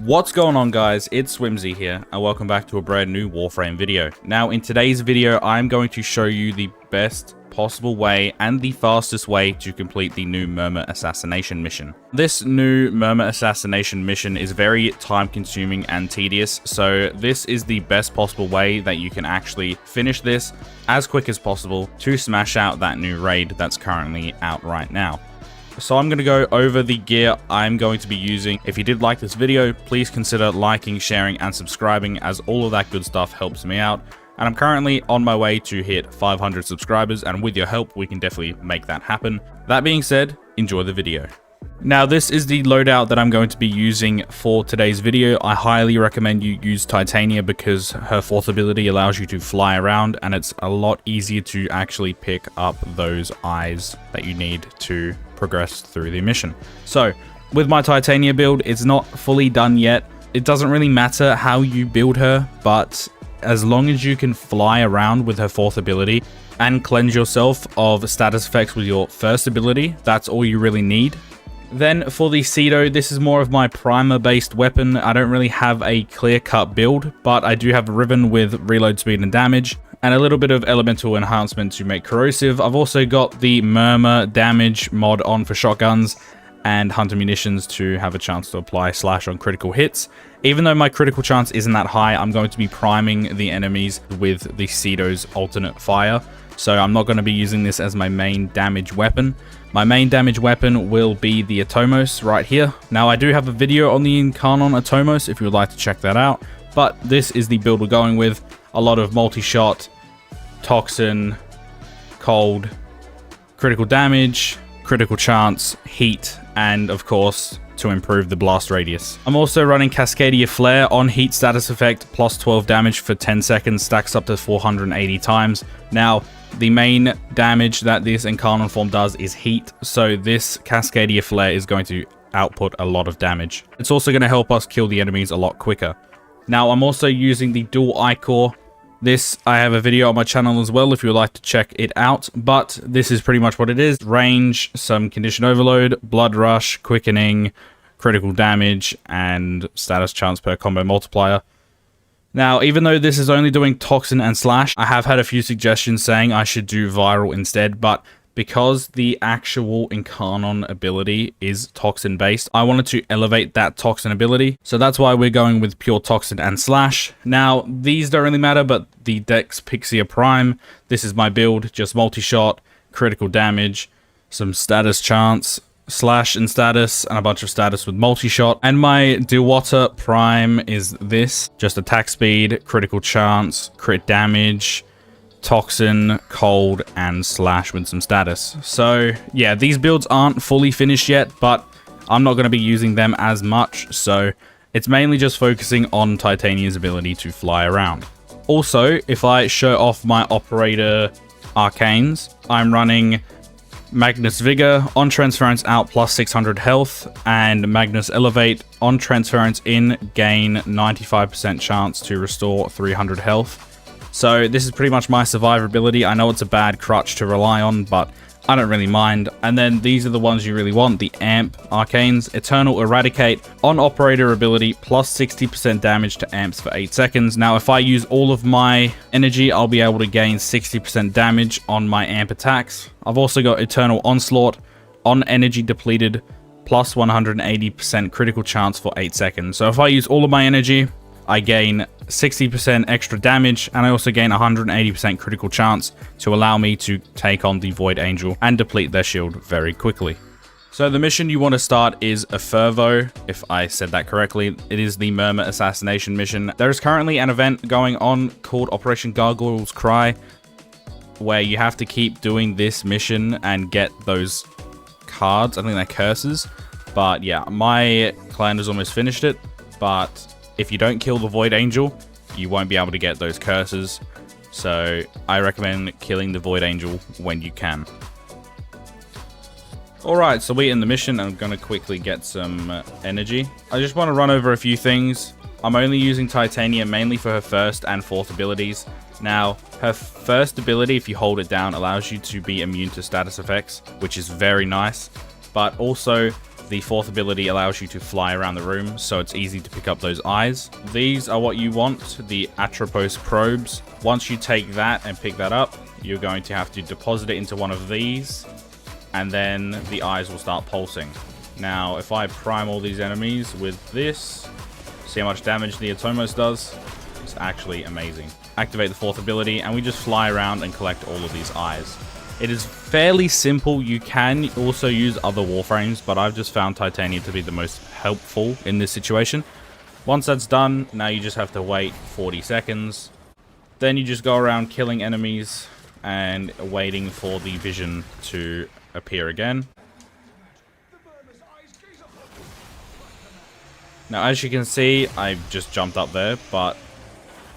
What's going on, guys? It's Swimzyy here, and welcome back to a brand new Warframe video. Now, in today's video, I'm going to show you the best possible way and the fastest way to complete the new Murmur Assassination mission. This new Murmur Assassination mission is very time-consuming and tedious, so this is the best possible way that you can actually finish this as quick as possible to smash out that new raid that's currently out right now. So I'm going to go over the gear I'm going to be using. If you did like this video, please consider liking, sharing, and subscribing, as all of that good stuff helps me out. And I'm currently on my way to hit 500 subscribers, and with your help, we can definitely make that happen. That being said, enjoy the video. Now, this is the loadout that I'm going to be using for today's video. I highly recommend you use Titania because her fourth ability allows you to fly around, and it's a lot easier to actually pick up those eyes that you need to progress through the mission. So, with my Titania build, it's not fully done yet. It doesn't really matter how you build her, but as long as you can fly around with her fourth ability and cleanse yourself of status effects with your first ability, that's all you really need. Then for the Cedo, this is more of my primer based weapon. I don't really have a clear-cut build, but I do have a Riven with reload speed and damage, and a little bit of elemental enhancement to make corrosive. I've also got the Murmur damage mod on for shotguns, and hunter munitions to have a chance to apply slash on critical hits. Even though my critical chance isn't that high, I'm going to be priming the enemies with the Cedo's alternate fire. So I'm not going to be using this as my main damage weapon. My main damage weapon will be the Atomos right here. Now, I do have a video on the Incarnon Atomos if you would like to check that out, but this is the build we're going with. A lot of multi-shot, toxin, cold, critical damage, critical chance, heat, and of course, to improve the blast radius. I'm also running Cascadia Flare on heat status effect, plus 12 damage for 10 seconds, stacks up to 480 times. Now, the main damage that this Incarnon form does is heat, so this Cascadia Flare is going to output a lot of damage. It's also going to help us kill the enemies a lot quicker. Now, I'm also using the dual Ichor. This, I have a video on my channel as well if you would like to check it out, but this is pretty much what it is. Range, some condition overload, blood rush, quickening, critical damage, and status chance per combo multiplier. Now, even though this is only doing toxin and slash, I have had a few suggestions saying I should do viral instead, but because the actual Incarnon ability is toxin based, I wanted to elevate that toxin ability. So that's why we're going with pure toxin and slash. Now, these don't really matter, but the Dex Pixia Prime, this is my build, just multi-shot, critical damage, some status chance, slash and status, and a bunch of status with multi-shot. And my Dewata Prime is this, just attack speed, critical chance, crit damage, toxin, cold, and slash with some status. So yeah, these builds aren't fully finished yet, but I'm not going to be using them as much, so it's mainly just focusing on Titania's ability to fly around. Also, if I show off my operator arcanes, I'm running Magnus Vigor, on transference out plus 600 health, and Magnus Elevate, on transference in gain 95% chance to restore 300 health. So this is pretty much my survivability. I know it's a bad crutch to rely on, but I don't really mind. And then these are the ones you really want, the Amp Arcanes. Eternal Eradicate, on operator ability, plus 60% damage to amps for 8 seconds. Now, if I use all of my energy, I'll be able to gain 60% damage on my amp attacks. I've also got Eternal Onslaught, on energy depleted, plus 180% critical chance for 8 seconds. So if I use all of my energy, I gain 60% extra damage, and I also gain 180% critical chance to allow me to take on the Void Angel and deplete their shield very quickly. So the mission you want to start is a Fervo, if I said that correctly. It is the Murmur Assassination mission. There is currently an event going on called Operation Gargoyle's Cry, where you have to keep doing this mission and get those cards. I think they're curses. But yeah, my clan has almost finished it, but if you don't kill the Void Angel, you won't be able to get those curses. So I recommend killing the Void Angel when you can. Alright, so we're in the mission. I'm going to quickly get some energy. I just want to run over a few things. I'm only using Titania mainly for her first and fourth abilities. Now, her first ability, if you hold it down, allows you to be immune to status effects, which is very nice. But also, The fourth ability allows you to fly around the room, so it's easy to pick up those eyes. These are what you want, the Atropos probes. Once you take that and pick that up, you're going to have to deposit it into one of these, and then the eyes will start pulsing. Now, if I prime all these enemies with this, see how much damage the Atomos does? It's actually amazing. Activate the fourth ability, and we just fly around and collect all of these eyes. It is fairly simple. You can also use other Warframes, but I've just found Titania to be the most helpful in this situation. Once that's done, now you just have to wait 40 seconds. Then you just go around killing enemies and waiting for the vision to appear again. Now, as you can see, I just jumped up there, but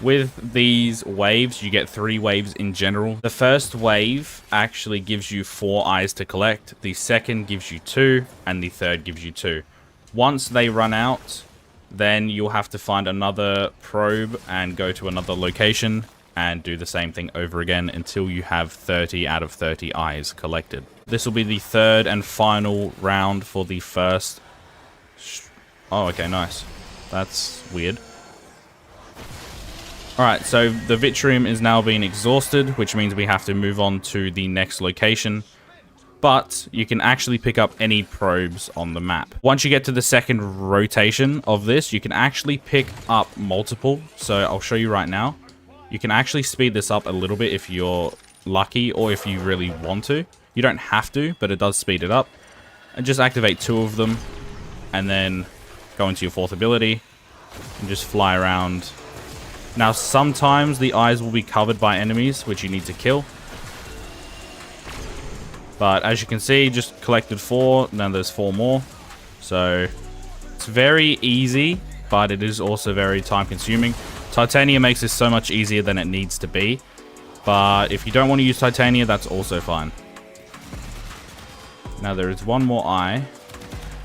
with these waves, you get 3 waves in general. The first wave actually gives you 4 eyes to collect. The second gives you 2, and the third gives you 2. Once they run out, then you'll have to find another probe and go to another location and do the same thing over again until you have 30 out of 30 eyes collected. This will be the third and final round for the first... Oh, okay, nice. That's weird. Alright, so the Vitrium is now being exhausted, which means we have to move on to the next location. But you can actually pick up any probes on the map. Once you get to the second rotation of this, you can actually pick up multiple. So I'll show you right now. You can actually speed this up a little bit if you're lucky or if you really want to. You don't have to, but it does speed it up. And just activate 2 of them, and then go into your fourth ability and just fly around. Now, sometimes the eyes will be covered by enemies, which you need to kill. But as you can see, just collected 4. Now there's 4 more. So it's very easy, but it is also very time consuming. Titania makes this so much easier than it needs to be. But if you don't want to use Titania, that's also fine. Now there is 1 more eye.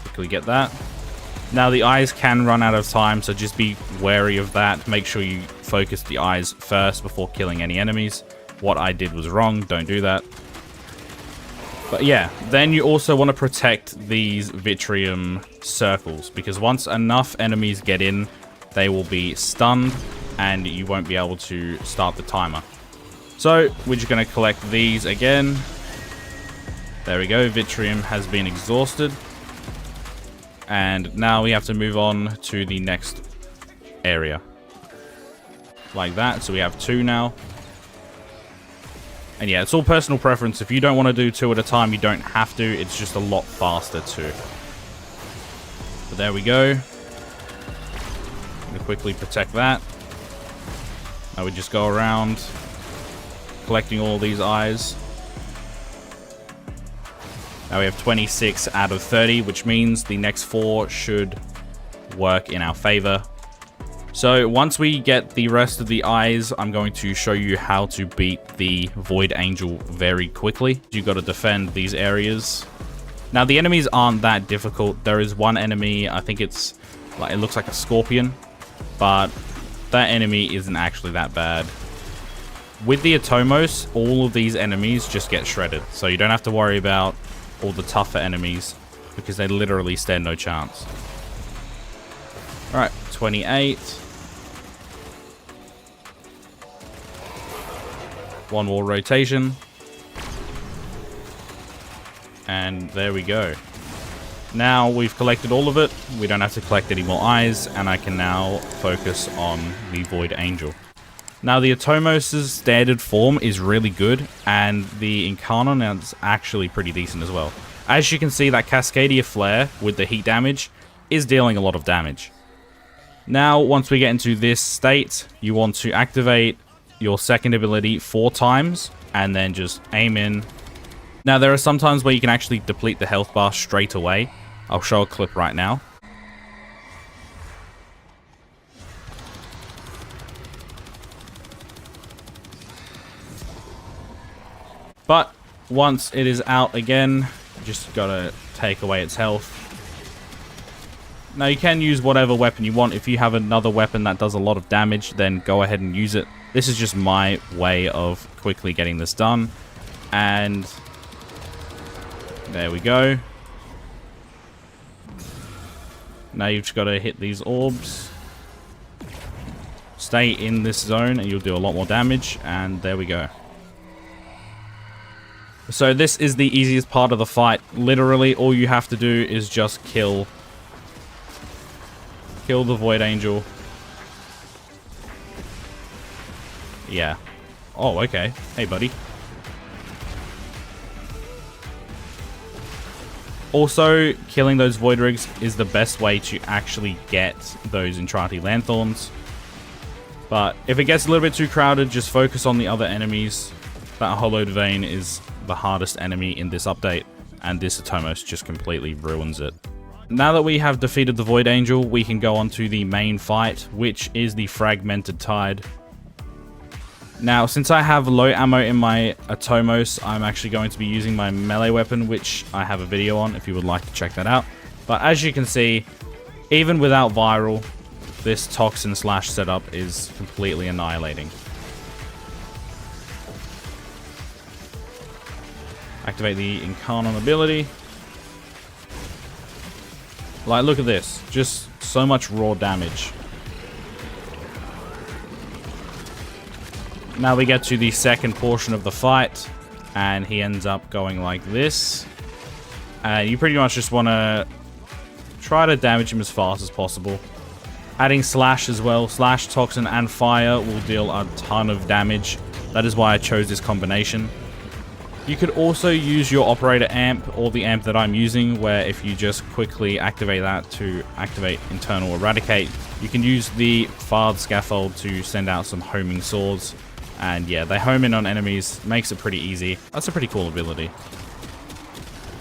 Quickly get that. Now the eyes can run out of time, so just be wary of that. Make sure you focus the eyes first before killing any enemies. What I did was wrong, don't do that. But yeah, then you also want to protect these Vitrium circles, because once enough enemies get in, they will be stunned and you won't be able to start the timer. So we're just going to collect these again. There we go, Vitrium has been exhausted. And now we have to move on to the next area. Like that. So we have 2 now. And yeah, it's all personal preference. If you don't want to do 2 at a time, you don't have to. It's just a lot faster too. But there we go. I'm going to quickly protect that. Now we just go around collecting all these eyes. Now we have 26 out of 30, which means the next 4 should work in our favor. So once we get the rest of the eyes, I'm going to show you how to beat the Void Angel very quickly. You've got to defend these areas. Now the enemies aren't that difficult. There is one enemy, I think it's like, it looks like a scorpion, but that enemy isn't actually that bad. With the Atomos, all of these enemies just get shredded. So you don't have to worry about all the tougher enemies, because they literally stand no chance. Alright, 28. 1 more rotation. And there we go. Now we've collected all of it. We don't have to collect any more eyes, and I can now focus on the Void Angel. Now the Atomos' standard form is really good, and the Incarnon is actually pretty decent as well. As you can see, that Cascadia Flare with the heat damage is dealing a lot of damage. Now, once we get into this state, you want to activate your second ability 4 times, and then just aim in. Now, there are some times where you can actually deplete the health bar straight away. I'll show a clip right now. But once it is out again, you just gotta take away its health. Now you can use whatever weapon you want. If you have another weapon that does a lot of damage, then go ahead and use it. This is just my way of quickly getting this done. And there we go. Now you've just got to hit these orbs. Stay in this zone and you'll do a lot more damage. And there we go. So this is the easiest part of the fight. Literally, all you have to do is just kill the Void Angel. Yeah. Oh, okay. Hey, buddy. Also, killing those Void Rigs is the best way to actually get those Entranti Lanthorns. But if it gets a little bit too crowded, just focus on the other enemies. That Hollowed Vein is the hardest enemy in this update, and this Atomos just completely ruins it. Now that we have defeated the Void Angel, we can go on to the main fight, which is the Fragmented Tide. Now, since I have low ammo in my Atomos, I'm actually going to be using my melee weapon, which I have a video on if you would like to check that out. But as you can see, even without Viral, this Toxin Slash setup is completely annihilating. Activate the Incarnon ability. Like, look at this. Just so much raw damage. Now we get to the second portion of the fight, and he ends up going like this. You pretty much just want to try to damage him as fast as possible. Adding Slash as well. Slash, Toxin, and Fire will deal a ton of damage. That is why I chose this combination. You could also use your Operator Amp, or the amp that I'm using, where if you just quickly activate that to activate Internal Eradicate, you can use the Fard Scaffold to send out some homing swords. And yeah, they home in on enemies, makes it pretty easy. That's a pretty cool ability.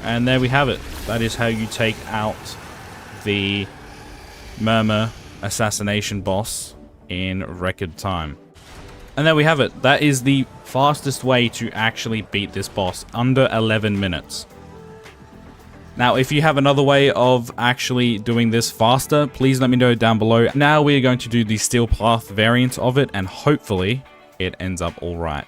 And there we have it. That is how you take out the Murmur Assassination boss in record time. And there we have it. That is the fastest way to actually beat this boss, under 11 minutes. Now, if you have another way of actually doing this faster, please let me know down below. Now we are going to do the Steel Path variant of it, and hopefully it ends up all right.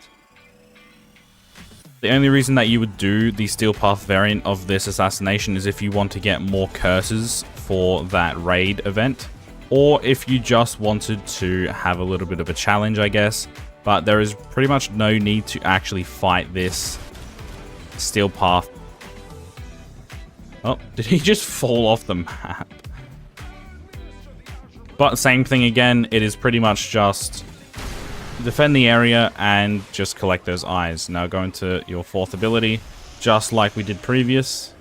The only reason that you would do the Steel Path variant of this assassination is if you want to get more curses for that raid event, or if you just wanted to have a little bit of a challenge, I guess. But there is pretty much no need to actually fight this Steel Path. Oh, did he just fall off the map? But same thing again, it is pretty much just defend the area and just collect those eyes. Now go into your fourth ability, just like we did previous.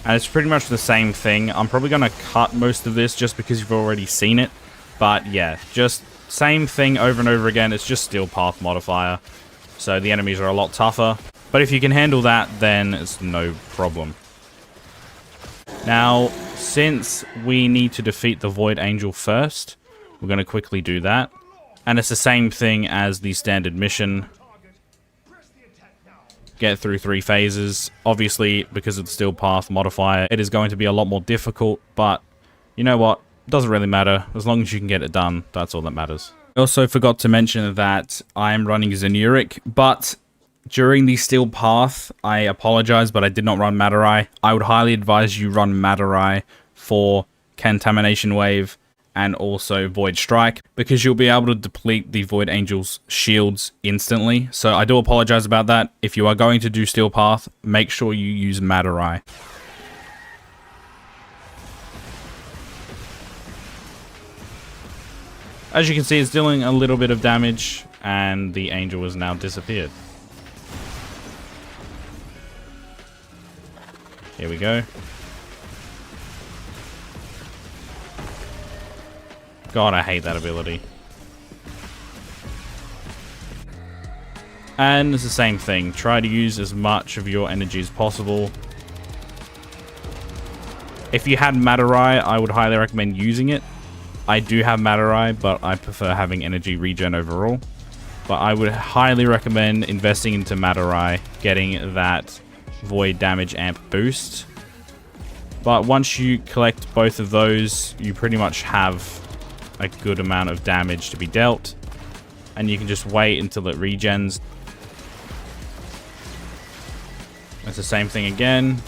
And it's pretty much the same thing. I'm probably going to cut most of this just because you've already seen it. But yeah, just same thing over and over again. It's just Steel Path modifier. So the enemies are a lot tougher. But if you can handle that, then it's no problem. Now, since we need to defeat the Void Angel first, we're going to quickly do that. And it's the same thing as the standard mission. Get through 3 phases. Obviously, because of the Steel Path modifier, it is going to be a lot more difficult, but you know what? Doesn't really matter. As long as you can get it done, that's all that matters. I also forgot to mention that I am running Xenuric, but during the Steel Path, I apologize, but I did not run Madarai. I would highly advise you run Madarai for Contamination Wave and also Void Strike, because you'll be able to deplete the Void Angel's shields instantly. So I do apologize about that. If you are going to do Steel Path, make sure you use Madarai. As you can see, it's dealing a little bit of damage, and the Angel has now disappeared. Here we go. God, I hate that ability. And it's the same thing. Try to use as much of your energy as possible. If you had Madarai, I would highly recommend using it. I do have Madarai, but I prefer having energy regen overall. But I would highly recommend investing into Madarai, getting that Void Damage Amp boost. But once you collect both of those, you pretty much have a good amount of damage to be dealt. And you can just wait until it regens. It's the same thing again.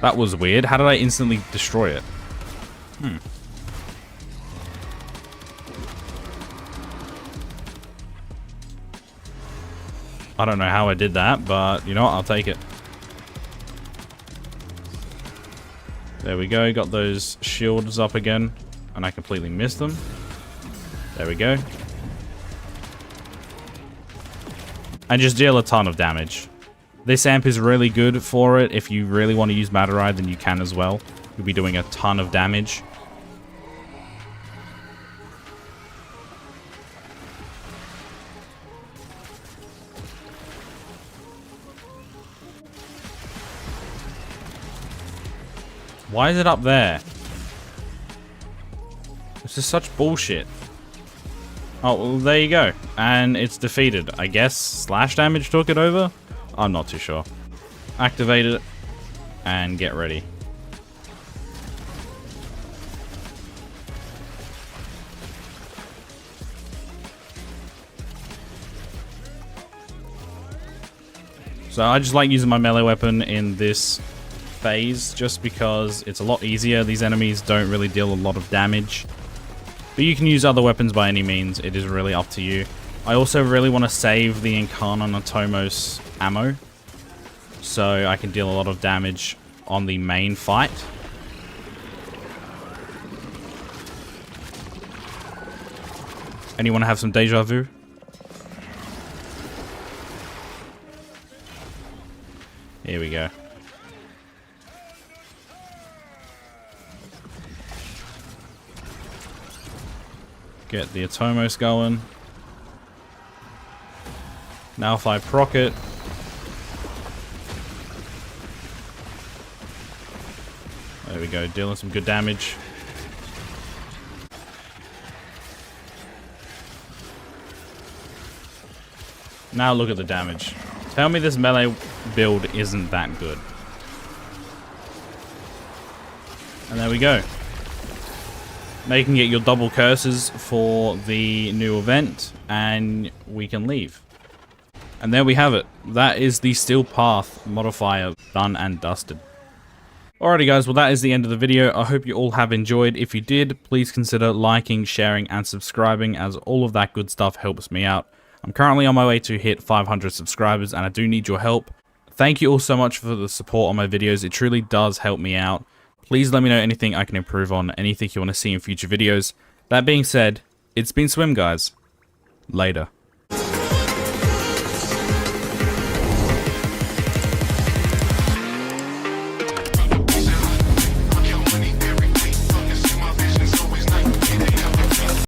That was weird. How did I instantly destroy it? I don't know how I did that, but you know what? I'll take it. There we go. Got those shields up again. And I completely missed them. There we go. And just deal a ton of damage. This amp is really good for it. If you really want to use Mataride, then you can as well. You'll be doing a ton of damage. Why is it up there? This is such bullshit. Oh, well, there you go. And it's defeated. I guess slash damage took it over? I'm not too sure. Activate it and get ready. So I just like using my melee weapon in this phase just because it's a lot easier. These enemies don't really deal a lot of damage. But you can use other weapons by any means. It is really up to you. I also really want to save the Incarnatomos ammo, so I can deal a lot of damage on the main fight. Anyone have some deja vu? Here we go. Get the Atomos going. Now if I proc it. There we go, dealing some good damage. Now look at the damage. Tell me this melee build isn't that good. And there we go. Now you can get your double curses for the new event, and we can leave. And there we have it. That is the Steel Path modifier done and dusted. Alrighty guys, well that is the end of the video. I hope you all have enjoyed. If you did, please consider liking, sharing, and subscribing, as all of that good stuff helps me out. I'm currently on my way to hit 500 subscribers, and I do need your help. Thank you all so much for the support on my videos. It truly does help me out. Please let me know anything I can improve on, anything you want to see in future videos. That being said, it's been Swim, guys. Later.